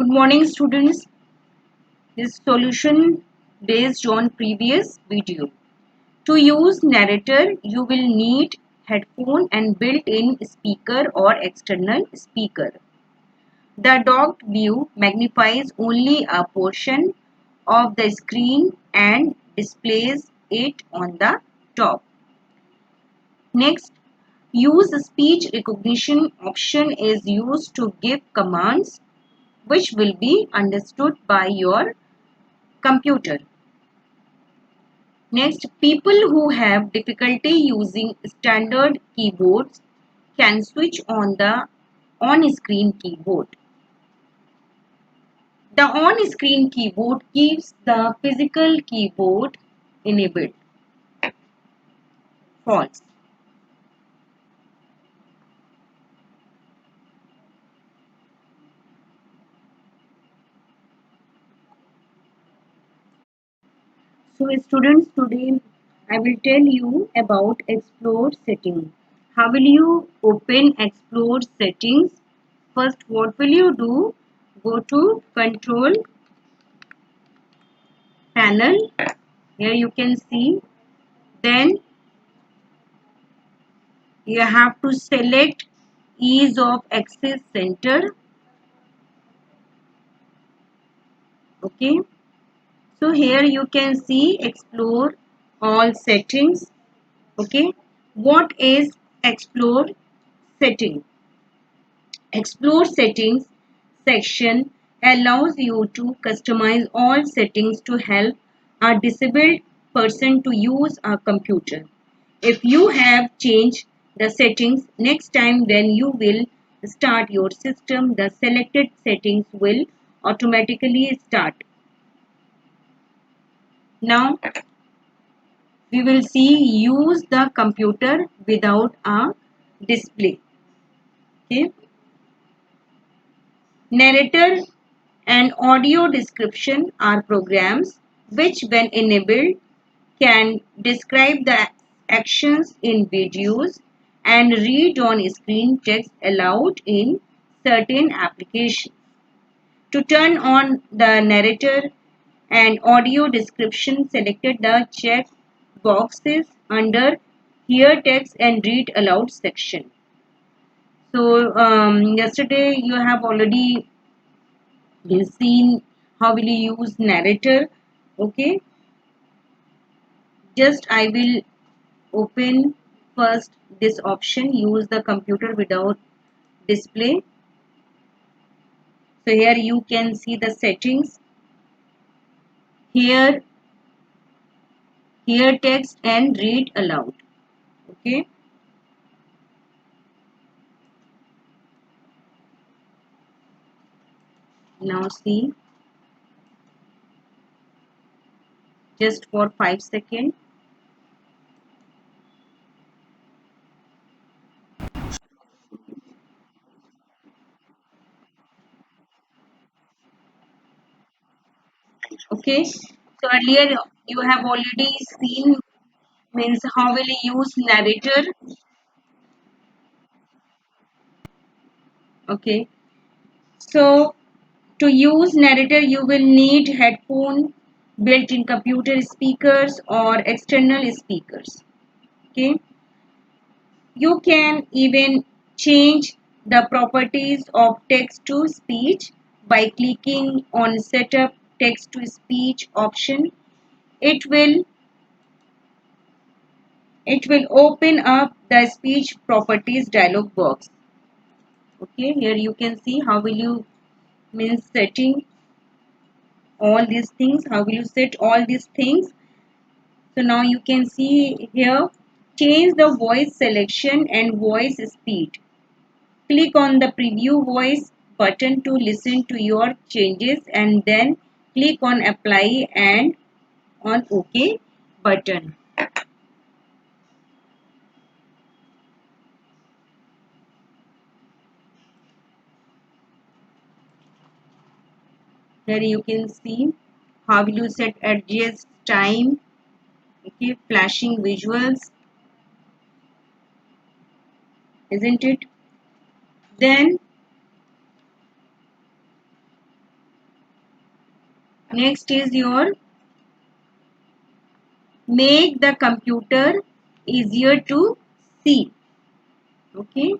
Good morning students. This solution based on previous video. To use narrator, you will need headphone and built-in speaker or external speaker. The docked view magnifies only a portion of the screen and displays it on the top. Next, use speech recognition option is used to give commands which will be understood by your computer. Next, people who have difficulty using standard keyboards can switch on the on-screen keyboard. The on-screen keyboard keeps the physical keyboard enabled. False. So students, today I will tell you about Explore settings. How will you open Explore settings? First, what will you do? Go to Control panel. Here you can see. Then you have to select Ease of Access Center. Okay. So here you can see Explore all settings. Okay. What is Explore setting? Explore settings section allows you to customize all settings to help a disabled person to use a computer. If you have changed the settings next time when you will start your system, the selected settings will automatically start. Now we will see use the computer without a display. Okay. Narrator and audio description are programs which, when enabled, can describe the actions in videos and read on screen text aloud in certain applications. To turn on the narrator and audio description, selected the check boxes under Hear Text and Read Aloud section. So yesterday you have already seen how will you use narrator. Okay, just I will open first this option, use the computer without display. So here you can see the settings. Here hear text and read aloud. Okay, now see, just for 5 seconds. Okay, so earlier you have already seen means how will you use narrator. Okay, so to use narrator you will need headphone, built-in computer speakers or external speakers. Okay, you can even change the properties of text to speech by clicking on setup text to speech option. It will it will open up the speech properties dialog box. Okay, here you can see how will you means setting all these things, how will you set all these things. So now you can see here, change the voice selection and voice speed. Click on the preview voice button to listen to your changes and then click on apply and on OK button. Here you can see how will you set adjust time. Okay, flashing visuals, isn't it? Then Next is your make the computer easier to see. Okay.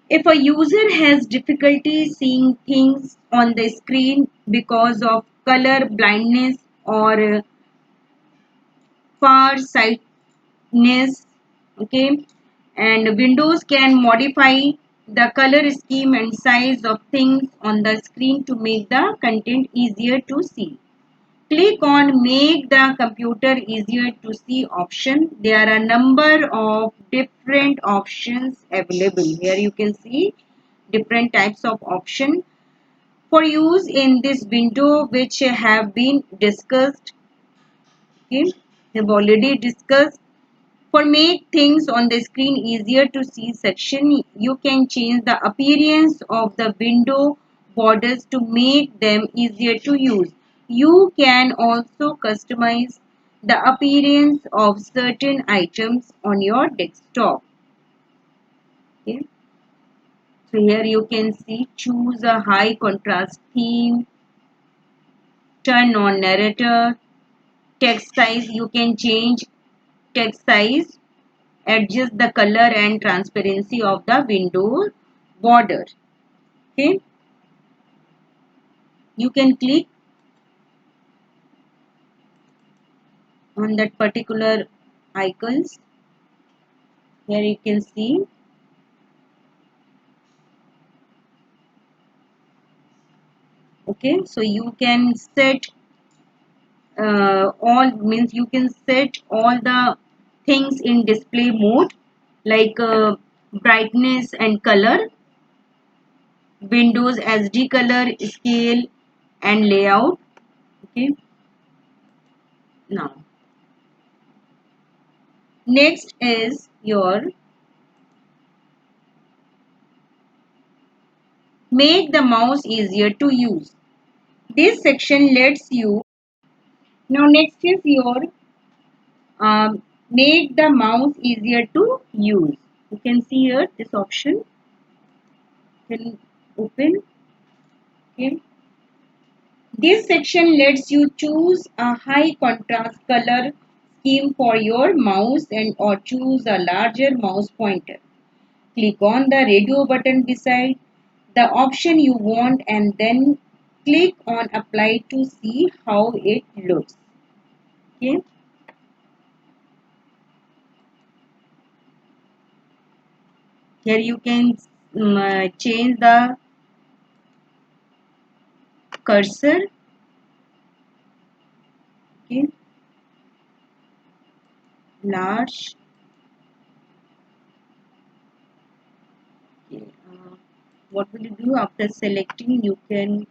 If a user has difficulty seeing things on the screen because of color blindness or far sightedness, okay, and Windows can modify the color scheme and size of things on the screen to make the content easier to see. Click on make the computer easier to see option. There are a number of different options available. Here you can see different types of option for use in this window which have been discussed. Okay, have already discussed. For make things on the screen easier to see section, you can change the appearance of the window borders to make them easier to use. You can also customize the appearance of certain items on your desktop. Okay. So here you can see choose a high contrast theme, turn on narrator, text size. You can change text size, adjust the color and transparency of the window border. Okay, you can click on that particular icons. Here you can see. Okay, so you can set all means you can set all the things in display mode like brightness and color, Windows SD color, scale and layout. Okay, now next is your make the mouse easier to use. This section lets you now next is your make the mouse easier to use. You can see here this option can open. Okay. This section lets you choose a high contrast color scheme for your mouse and or choose a larger mouse pointer. Click on the radio button beside the option you want and then click on apply to see how it looks. Okay. Here you can change the cursor. Okay. Large. Okay. What will you do after selecting? You can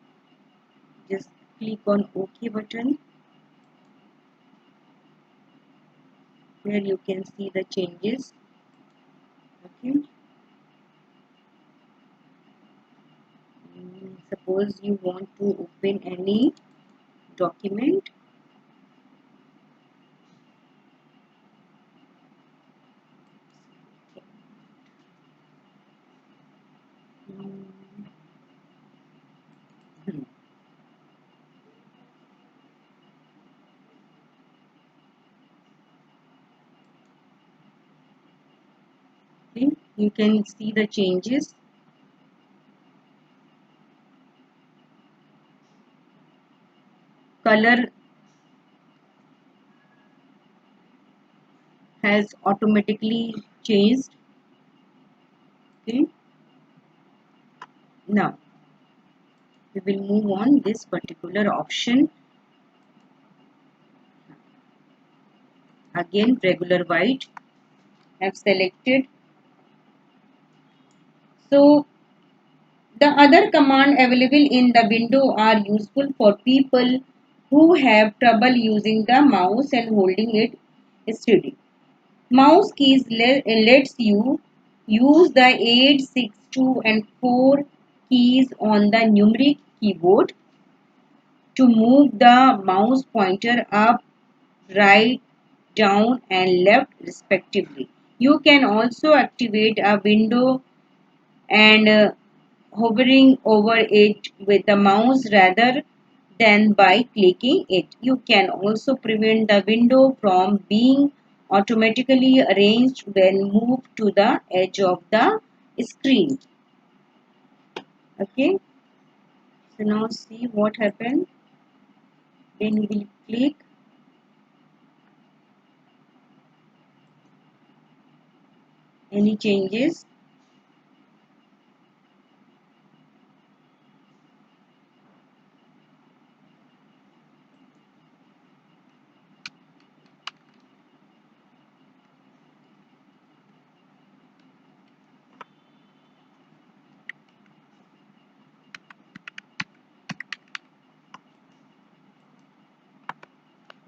just click on OK button. Where you can see the changes. Okay. Suppose you want to open any document. Hmm. Okay. You can see the changes. Color has automatically changed. Okay. Now we will move on this particular option. Again regular white. Have selected. So the other command available in the window are useful for people who have trouble using the mouse and holding it steady. Mouse keys lets you use the 8, 6, 2 and 4 keys on the numeric keyboard to move the mouse pointer up, right, down and left respectively. You can also activate a window and hovering over it with the mouse rather than by clicking it. You can also prevent the window from being automatically arranged when moved to the edge of the screen. Okay, so now see what happened when we click. Any changes?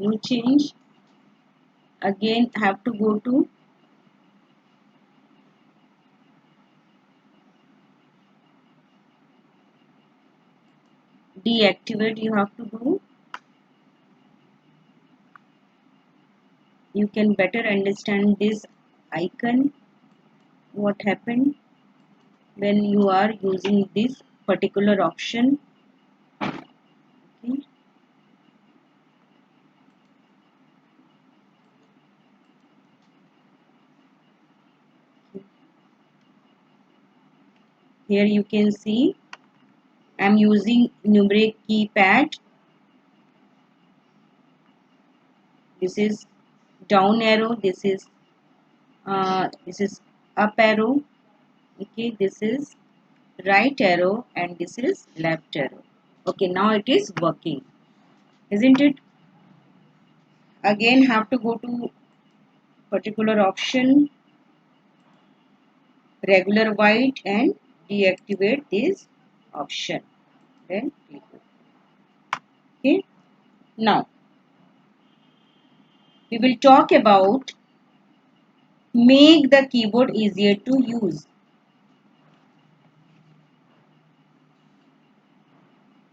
No change. Again have to go to deactivate. You have to do. You can better understand this icon, what happened when you are using this particular option. Okay. Here you can see I'm using numeric keypad. This is down arrow, this is up arrow. Okay, this is right arrow and this is left arrow. Okay, now it is working, isn't it? Again have to go to particular option, regular white, and deactivate this option. Then click OK. Okay. Now we will talk about make the keyboard easier to use.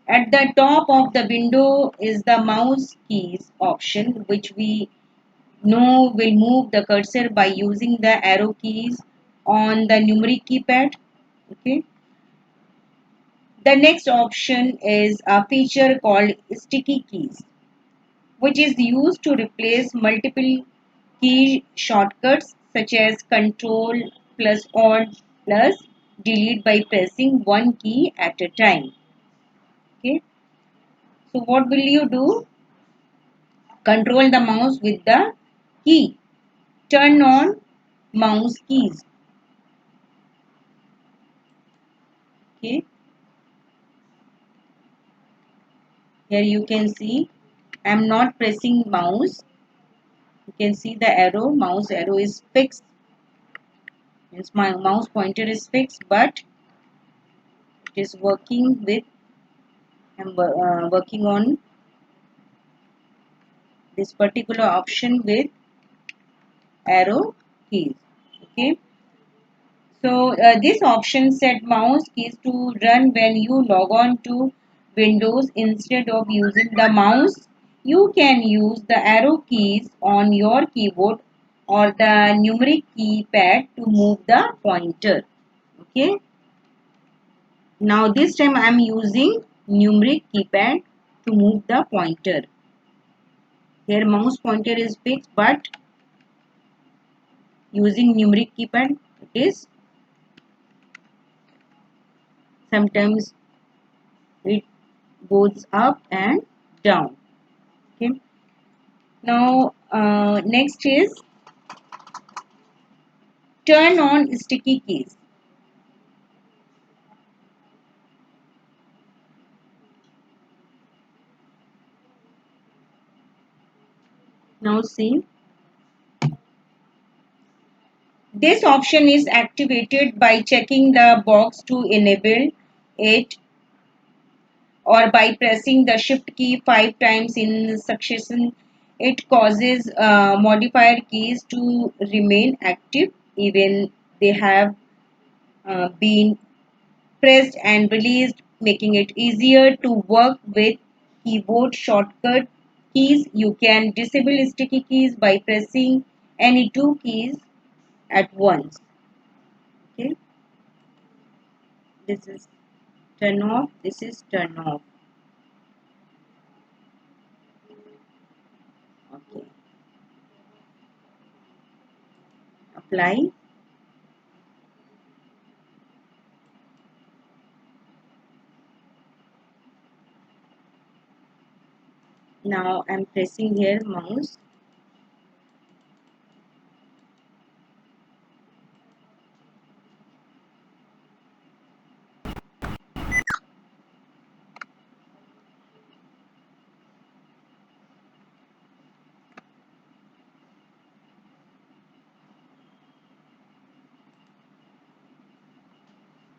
At the top of the window is the mouse keys option, which we know will move the cursor by using the arrow keys on the numeric keypad. Okay. The next option is a feature called sticky keys, which is used to replace multiple key shortcuts such as Control plus Alt plus Delete by pressing one key at a time. Okay. So what will you do? Control the mouse with the key. Turn on mouse keys. Okay. Here you can see I am not pressing mouse. You can see the arrow, mouse arrow is fixed. Means my mouse pointer is fixed, but it is working with, I am working on this particular option with arrow keys. Okay. So this option set mouse keys to run when you log on to Windows instead of using the mouse. You can use the arrow keys on your keyboard or the numeric keypad to move the pointer. Okay. Now this time I am using numeric keypad to move the pointer. Here mouse pointer is fixed, but using numeric keypad it is sometimes it goes up and down. Okay. Now next is turn on sticky keys. Now see, this option is activated by checking the box to enable it or by pressing the shift key 5 times in succession. It causes modifier keys to remain active even they have been pressed and released, making it easier to work with keyboard shortcut keys. You can disable sticky keys by pressing any two keys at once. Okay. This is turn off. This is turn off. Okay. Apply. Now I'm pressing here mouse.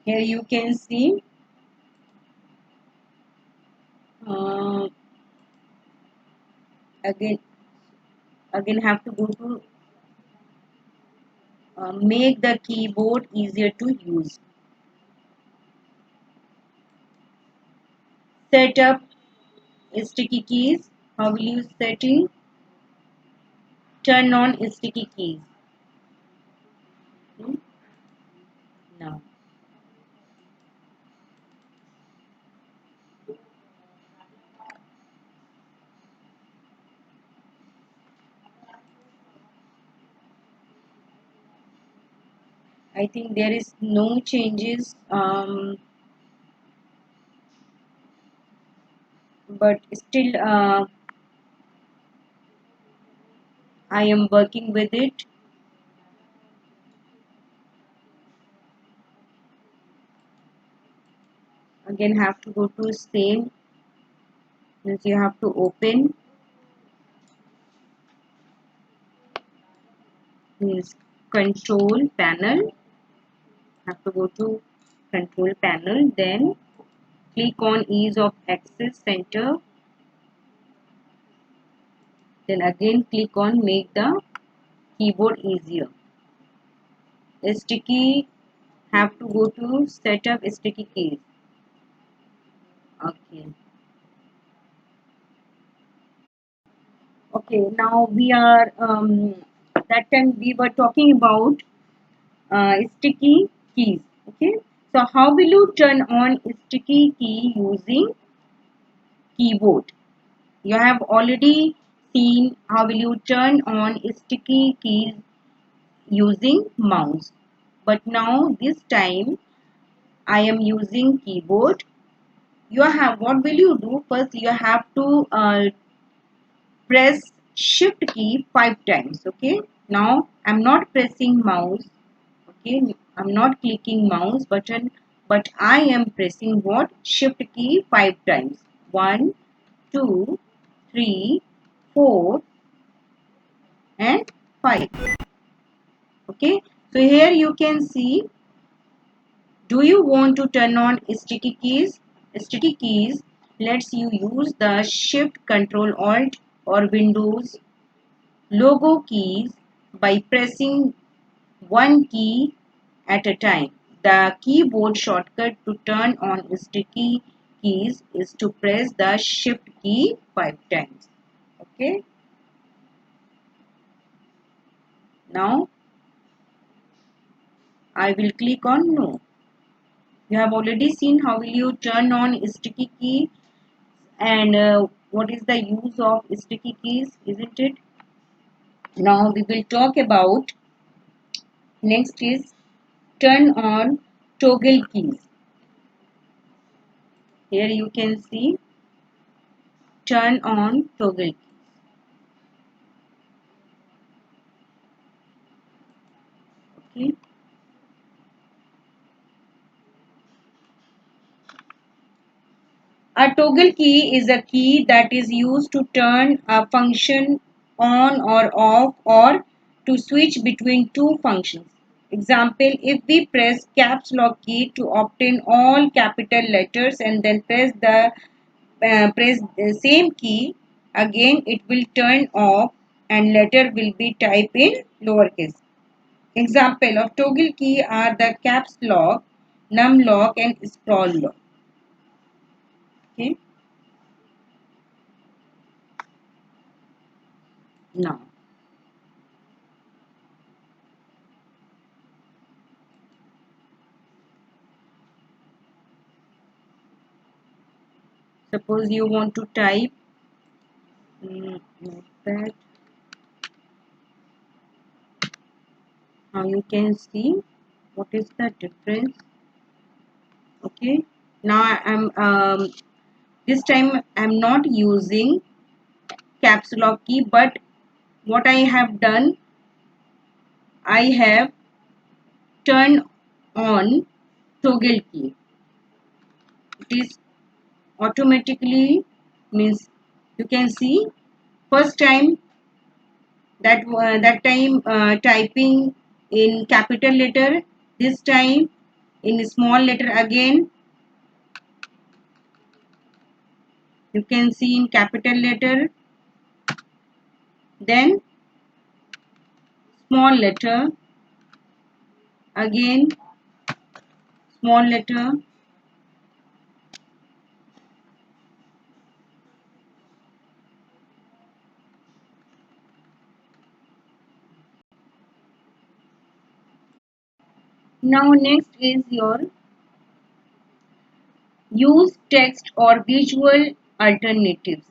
Here you can see uh, again have to go to make the keyboard easier to use. Set up sticky keys. How will you setting? Turn on sticky keys. Hmm? Now I think there is no changes, but still I am working with it. Again have to go to same, means you have to open, means control panel, have to go to control panel, then click on ease of access center, then again click on make the keyboard easier. Sticky, have to go to set up sticky keys. Okay. Okay, now we are that time we were talking about sticky keys. Okay, so how will you turn on sticky key using keyboard? You have already seen how will you turn on sticky keys using mouse, but now this time I am using keyboard. You have, what will you do? First you have to press shift key 5 times. Okay, now I'm not pressing mouse. Okay, I'm not clicking mouse button, but I am pressing what? Shift key 5 times. 1, 2, 3, 4 and 5. Okay, so here you can see, do you want to turn on sticky keys? Sticky keys lets you use the shift control alt or windows logo keys by pressing one key at a time. The keyboard shortcut to turn on sticky keys is to press the shift key 5 times. Okay. Now I will click on no. You have already seen how will you turn on sticky key and what is the use of sticky keys, isn't it? Now we will talk about next is turn on toggle keys. Here you can see turn on toggle. Okay. A toggle key is a key that is used to turn a function on or off or to switch between two functions. Example, if we press caps lock key to obtain all capital letters and then press the same key again, it will turn off and letter will be typed in lowercase. Example of toggle key are the caps lock, num lock and scroll lock. Okay. Now Suppose you want to type notepad. Now you can see what is the difference. Okay, now I'm this time I'm not using caps lock key, but what I have done, I have turned on toggle key. It is automatically, means you can see first time that time typing in capital letter, this time in small letter again, you can see in capital letter, then small letter, again small letter. Now next is your use text or visual alternatives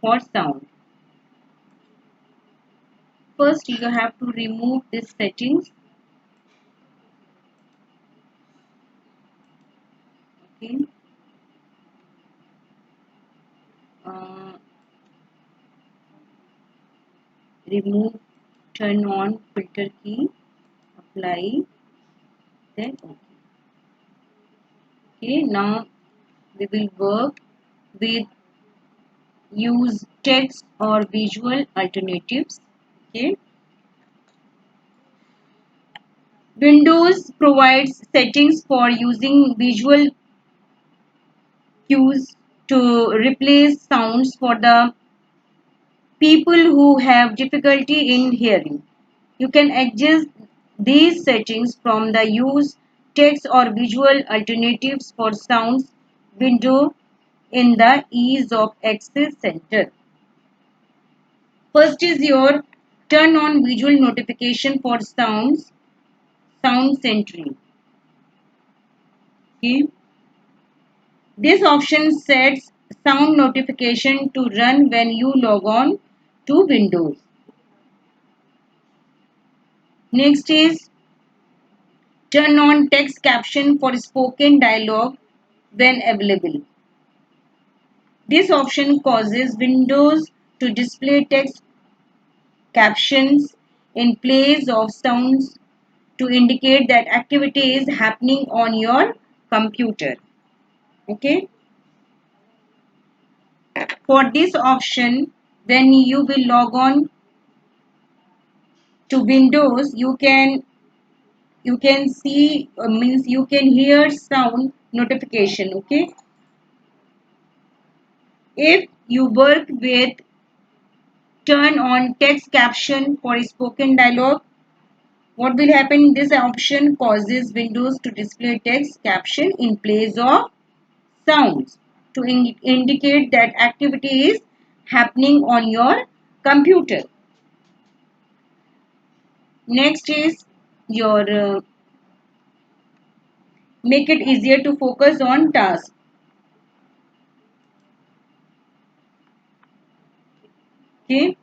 for sound. First you have to remove these settings. Okay. Uh, Remove, turn on filter key, apply, then okay. Okay, now we will work with use text or visual alternatives. Okay, Windows provides settings for using visual cues to replace sounds for the people who have difficulty in hearing. You can adjust these settings from the use text or visual alternatives for sounds window in the ease of access center. First is your turn on visual notification for sound sentry. Okay. This option sets sound notification to run when you log on to Windows. Next is turn on text caption for spoken dialogue when available. This option causes Windows to display text captions in place of sounds to indicate that activity is happening on your computer. Okay. For this option, when you will log on to Windows, you can see, means you can hear sound notification. Okay. If you work with turn on text caption for spoken dialogue, what will happen? This option causes Windows to display text caption in place of sounds to indicate that activity is happening on your computer. Next is your make it easier to focus on tasks. Okay,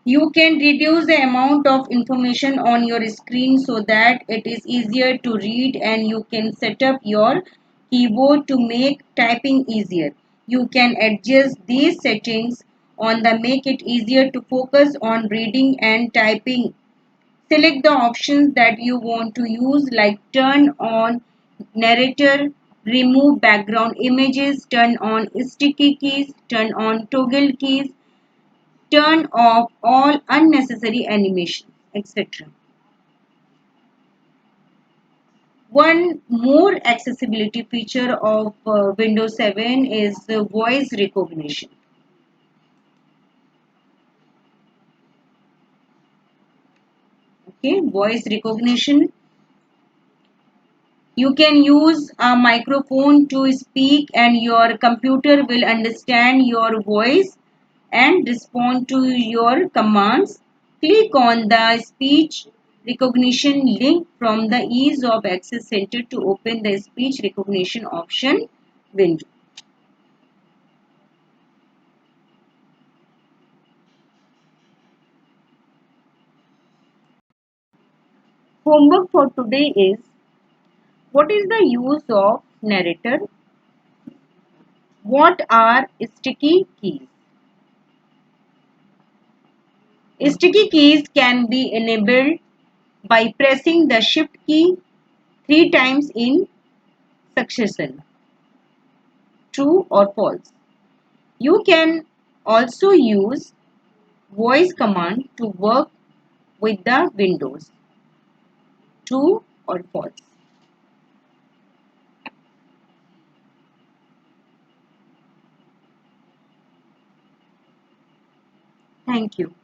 you can reduce the amount of information on your screen so that it is easier to read, and you can set up your keyboard to make typing easier. You can adjust these settings on the make it easier to focus on reading and typing. Select the options that you want to use, like turn on narrator, remove background images, turn on sticky keys, turn on toggle keys, turn off all unnecessary animation, etc. One more accessibility feature of Windows 7 is voice recognition. Okay, voice recognition. You can use a microphone to speak, and your computer will understand your voice and respond to your commands. Click on the speech recognition link from the Ease of Access Center to open the speech recognition option window. Homework for today is: what is the use of narrator? What are sticky keys? Sticky keys can be enabled by pressing the shift key 3 times in succession. True or false? You can also use voice command to work with the windows. True or false? Thank you.